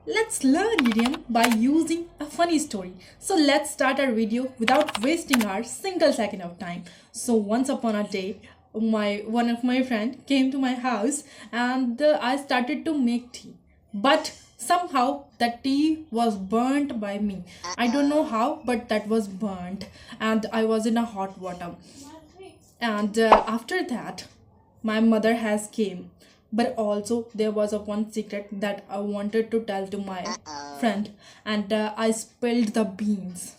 Let's learn idiom by using a funny story. So let's start our video without wasting our single second of time. So once upon a day, one of my friend came to my house and I started to make tea. But somehow the tea was burnt by me. I don't know how, but that was burnt and I was in a hot water. And after that my mother has came, but also there was a one secret that I wanted to tell to my friend, and I spilled the beans,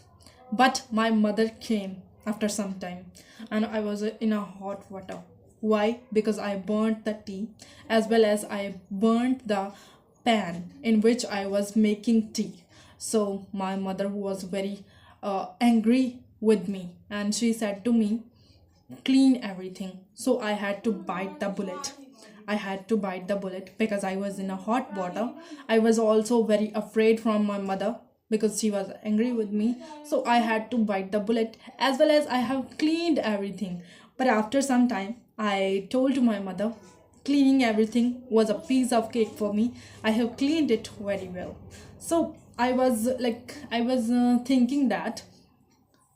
but my mother came after some time and I was in a hot water. Why? Because I burnt the tea as well as I burnt the pan in which I was making tea. So my mother was very angry with me and she said to me, clean everything. So I had to bite the bullet. I had to bite the bullet because I was in a hot water. I was also very afraid from my mother because she was angry with me. So I had to bite the bullet as well as I have cleaned everything. But after some time, I told to my mother, cleaning everything was a piece of cake for me. I have cleaned it very well. So I was thinking that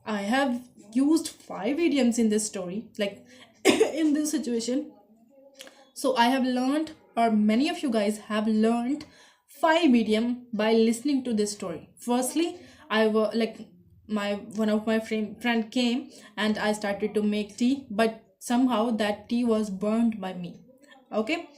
I have used 5 idioms in this story, like in this situation. So I have learned, or many of you guys have learned 5 idiom by listening to this story. Firstly, I was like my one of my friend came and I started to make tea, but somehow that tea was burned by me. Okay,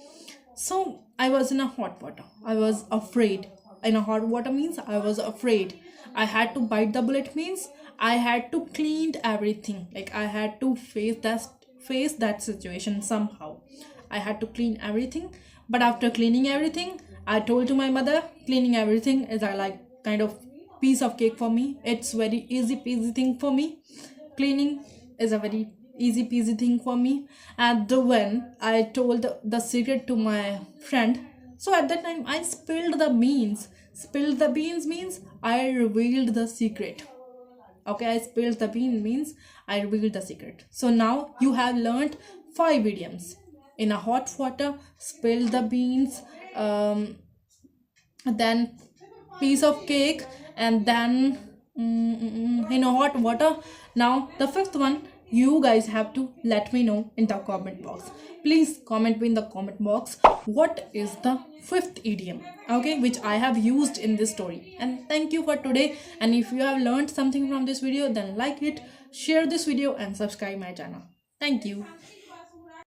so I was in a hot water. I was afraid. In a hot water means I was afraid. I had to bite the bullet means I had to clean everything. Like I had to face that situation somehow. I had to clean everything. But after cleaning everything, I told to my mother, cleaning everything is a like kind of piece of cake for me. It's very easy peasy thing for me. Cleaning is a very easy peasy thing for me. And when I told the secret to my friend, so at that time I spilled the beans. Spilled the beans means I revealed the secret. Okay, I spilled the bean means I revealed the secret. So now you have learned 5 idioms. In a hot water, spill the beans, then piece of cake, and then in a hot water. Now the fifth one, you guys have to let me know in the comment box. Please comment me in the comment box what is the fifth idiom, okay, which I have used in this story. And thank you for today, and if you have learned something from this video, then like it, share this video and subscribe my channel. Thank you.